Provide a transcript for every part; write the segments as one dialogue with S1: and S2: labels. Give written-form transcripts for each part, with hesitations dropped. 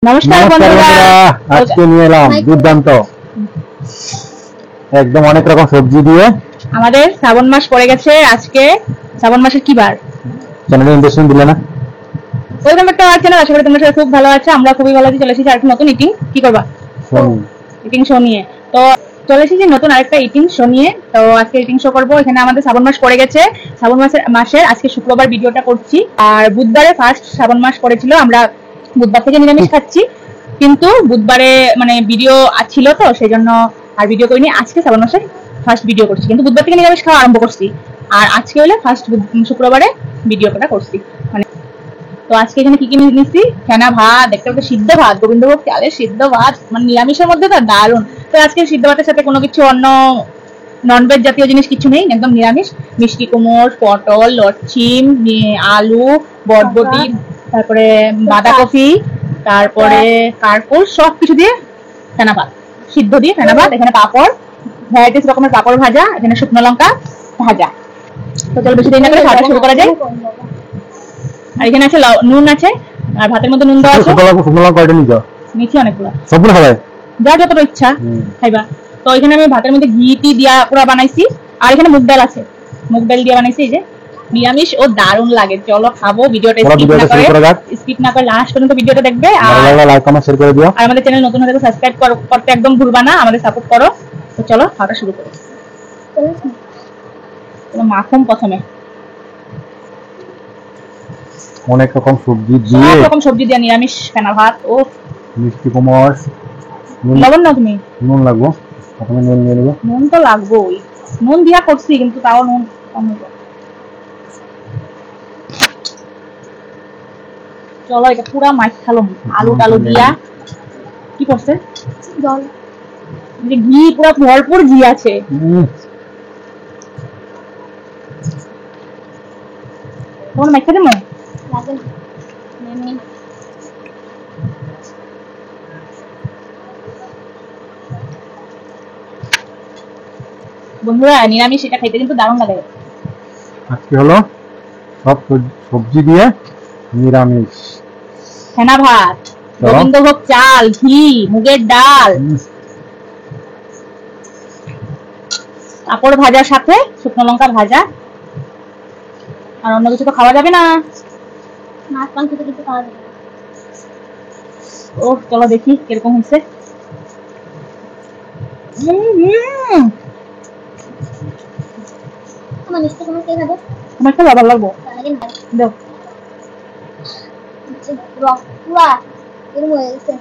S1: নমস্কার বন্ধুরা, আজকে নিয়ে এলাম দুর্দান্ত একদম অনেক রকম সবজি দিয়ে। আমাদের শ্রাবণ মাস পড়ে গেছে। আজকে শ্রাবণ মাসের কি বার? চ্যানেলে ইনভেস্টমেন্ট দিলে না? Welcome back to our channel. আশা করি তোমরা সবাই খুব ভালো আছো। আমরা খুবই ভালো আছি। চলে এসেছি আরেকটা নতুন ইটিং কি করবা ইটিং শো নিয়ে। তো চলে এসেছি নতুন আরেকটা ইটিং শো নিয়ে। তো আজকে ইটিং শো করবো। এখানে আমাদের শ্রাবণ মাস পড়ে গেছে। শ্রাবণ মাসের আজকে শুক্রবার ভিডিওটা করছি। আর বুধবারে ফার্স্ট শ্রাবণ মাস পড়েছিল। আমরা বুধবার থেকে নিরামিষ খাচ্ছি, কিন্তু বুধবারে মানে ভিডিও ছিল তো সেই জন্য আর ভিডিও করিনি। আজকে শ্রাবণ মাসের ফার্স্ট ভিডিও করছি, কিন্তু বুধবার থেকে নিরামিষ খাওয়া আরম্ভ করছি। আর আজকে হলে ফার্স্ট শুক্রবারে ভিডিওটা করছি মানে। তো আজকে এখানে কি কি নিচ্ছি? ফেনা ভাত, দেখতে পাচ্ছি সিদ্ধ ভাত, গোবিন্দভোগ চালের সিদ্ধ ভাত, মানে নিরামিষের মধ্যে তো দারুণ। তো আজকে সিদ্ধ ভাতের সাথে কোনো কিছু অন্য ননভেজ জাতীয় জিনিস কিছু নেই, একদম নিরামিষ। মিষ্টি কুমড়, পটল, লচ্ছিম, আলু, বরবটি, তারপরে বাঁধাকপি, তারপরে কারকুল, সবকিছু দিয়ে ফেনা ভাত, সিদ্ধ দিয়ে ফেনা ভাত। এখানে পাঁপড়, ভ্যারাইটিস রকমের পাঁপড় ভাজা, এখানে শুকনো লঙ্কা ভাজা। তো চলো বেশি দেরি না করে খাওয়া শুরু করা যায়। আর এখানে আছে নুন আছে, আর ভাতের মধ্যে নুন দেওয়া আছে। শুকনো লঙ্কা কয়টা নিছো? নিচে অনেকগুলো, সবগুলো খাবে যা যতটা ইচ্ছা খাইবা। তো এখানে আমি ভাতের মধ্যে ঘি দিয়া পুরো বানাইছি। আর এখানে মুগ ডাল আছে, মুগ ডাল দিয়ে বানাইছি। এই যে নিরামিষ ও দারুণ লাগে। চলো খাবো। ভিডিওটা স্কিপ না করে লাস্ট পর্যন্ত ভিডিওটা দেখবে। আর লাইক কমেন্ট শেয়ার করে দিও। আর আমাদের চ্যানেল নতুন হলে সাবস্ক্রাইব করতে একদম ভুলবা না, আমাদের সাপোর্ট করো। তো চলো খাওয়াটা শুরু করো। চলো মাখুম। প্রথমে অনেক রকম সবজি দিয়ে নিরামিষ ফেনা ভাত। ও মিষ্টি কুমড়, লবণ না তুমি? নুন লাগবো, প্রথমে নুন দিয়ে নেবো। নুন তো লাগবোই, নুন দিয়া করছি কিন্তু তাও নুন কম হবে। চলো এটা পুরা মাছ খালো। আলু টালু দিয়া কি করছে? জল, ঘি পুরা ভরপুর ঘি আছে। তোমার মাছ খাতে মনে লাগে? বন্ধুরা নিরামিষ এটা খাইতে কিন্তু দারুণ লাগে। আজকে হলো সব সবজি দিয়ে নিরামিষ ফেনা ভাত, গোবিন্দভোগ চাল, ঘি, মুগের ডাল, পাঁপড় ভাজার সাথে শুকনো লঙ্কা ভাজা। আর অন্য কিছু তো খাওয়া যাবে না, মাছ মাংস তো কিছু খাওয়া যাবে। ও চলো দেখি কিরকম হয়েছে। আমার মিষ্টি কুমড় কে খাবে? আমার তো ভালো লাগবো। দাও পুরা এরকম হয়ে গেছে।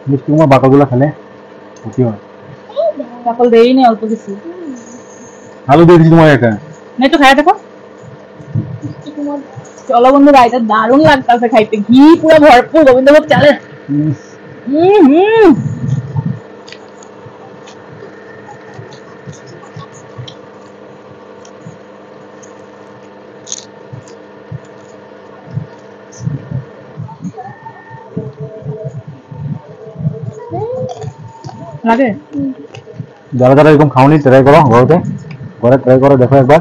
S1: মিষ্টি কুমড় বাকলগুলো খেলে কি হয়? বাকল দেই না, অল্প কিছু আলু দিয়ে দিচ্ছি তোমার। এটা না একটু খাই দেখো। চলো বন্ধুরা এটা দারুণ লাগতেছে খাইতে। ঘি পুরো ভরপুর, গোবিন্দভোগ চালের। লাগে যারা যারা এরকম খাওনি ট্রাই করো, ঘরে ট্রাই করো, দেখো একবার।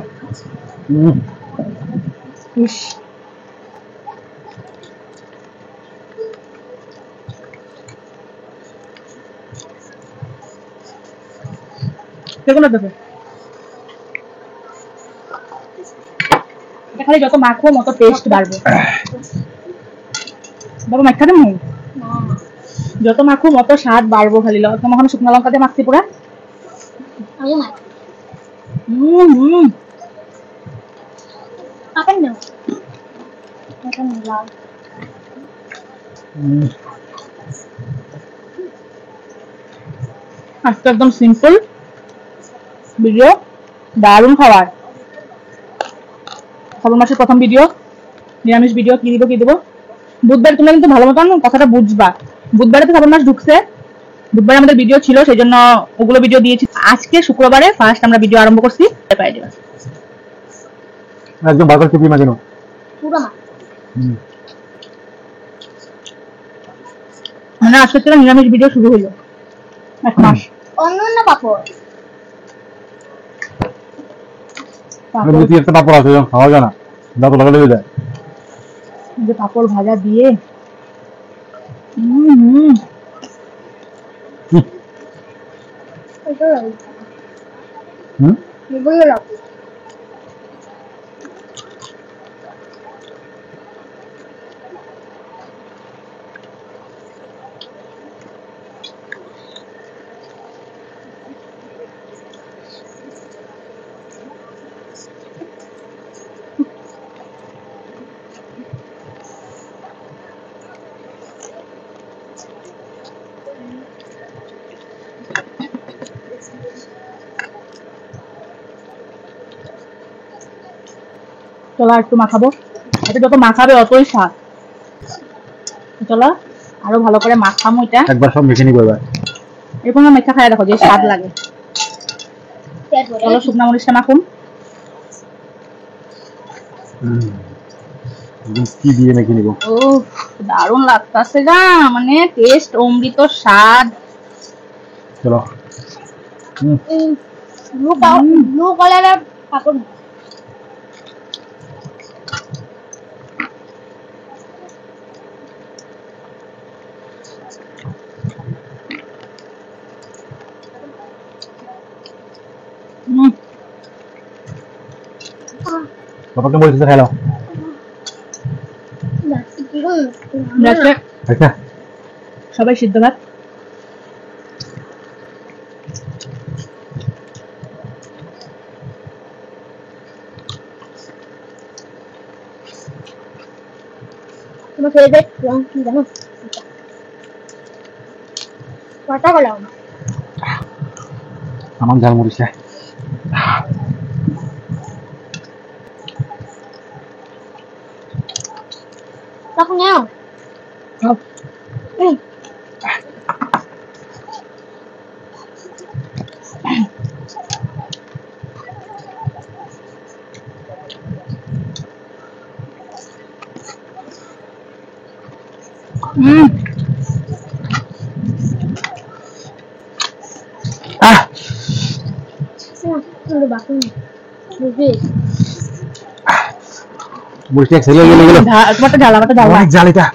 S1: খালি যত মাখো মত টেস্ট বাড়বে। বাবা মাখা দেবো, যত মাখো মত স্বাদ বাড়বো। খালি তোমার শুকনো লঙ্কা দিয়ে মাখছি পুরা। আজকে একদম সিম্পল ভিডিও, দারুণ খাবার। শ্রাবণ মাসের প্রথম ভিডিও, নিরামিষ ভিডিও। কি দিব বুধবার। তোমরা কিন্তু ভালো মতন কথাটা বুঝবা। বুধবারে তো শ্রাবণ মাস ঢুকছে, বুধবার আমাদের ভিডিও ছিল, সেই জন্য ওগুলো ভিডিও দিয়েছি। আজকে শুক্রবারে ফার্স্ট আমরা ভিডিও আরম্ভ করছি। পাই যাবে একদম বাগল টুপি মাঝে পুরো মানে আজকে থেকে নিরামিষ ভিডিও শুরু হলো। এক মাস অন্য পাপড় একটা পাপড় আছে খাওয়া যায় না, দাঁত লাগালে যায়। যে পাপড় ভাজা দিয়ে চলো একটু মাখাবো, এটা যত মাখাবে অতই স্বাদ। চলো আরো ভালো করে মাখামো, এটা
S2: একবার সব মেখে নিবো। এবার
S1: এরকম মেখা খায় দেখো যে স্বাদ লাগে। চলো শুকনা মরিচটা মাখুন।
S2: কি দিয়ে মেখে নিবো?
S1: ও দারুণ লাগতাছে গা, মানে টেস্ট অমৃত স্বাদ।
S2: চলো
S1: ব্লু কালারের কাপড়
S2: বাবাকে বলছিস খেলো। আচ্ছা
S1: সবাই সিদ্ধ ভাত। তোমার ফেভারিট রং কি জানো? কটা হলো?
S2: আমার ঝাল মরিচটা
S1: তখন নাও।
S2: মরিচটা ছেলে গেলে গেল।
S1: তোমারটা ঝাল, আমারটা ঝাল না।
S2: ঝাল এটা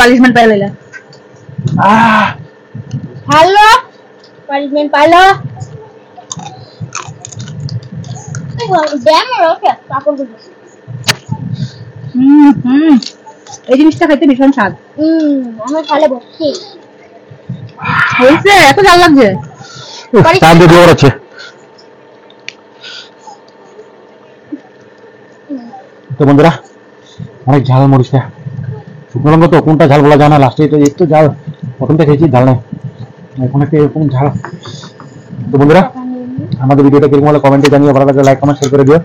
S1: পানিশমেন্ট পাই লাইলা। হ্যালো পানিশমেন্ট পাইলো। এই জিনিসটা খাইতে ভীষণ স্বাদ। আমার খালে বসছি হয়েছে, এত ঝাল লাগছে।
S2: তো বন্ধুরা অনেক ঝাল মরিচটা, শুকনো লঙ্কা তো কোনটা ঝাল বলা যায় না, লাস্টে তো একটু ঝাল, প্রথমটা খেয়েছি ঝাল নেই, এখন একটা এরকম ঝাল। তো বন্ধুরা আমাদের ভিডিওটা কিরকম হলো কমেন্টে জানিয়ে, ভালো লাগলে লাইক কমেন্ট শেয়ার করে দিও,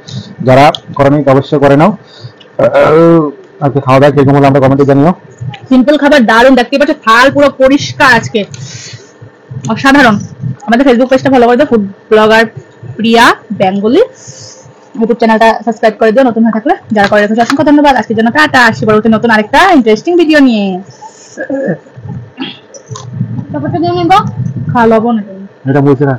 S2: যারা করেনি অবশ্যই করে নাও। আজকে খাওয়া দাওয়া কিরকম হলো আমরা কমেন্টে জানিও।
S1: সিম্পল খাবার দারুণ, দেখতে পাচ্ছ থাল পুরো পরিষ্কার আজকে, অসাধারণ। আমাদের ফেসবুক পেজটা ফলো করে দিও, ফুড ব্লগার প্রিয়া বেঙ্গলি। ইউটিউব চ্যানেলটা সাবস্ক্রাইব করে দিও নতুন হয়ে থাকলে, যারা করে রেখেছো অসংখ্য ধন্যবাদ। আজকের জন্য টাটা, আসি পরবর্তী নতুন আরেকটা ইন্টারেস্টিং ভিডিও নিয়ে। তারপরটা দিয়ে নিব, খাওয়া লবণ এটা
S2: বলছি না।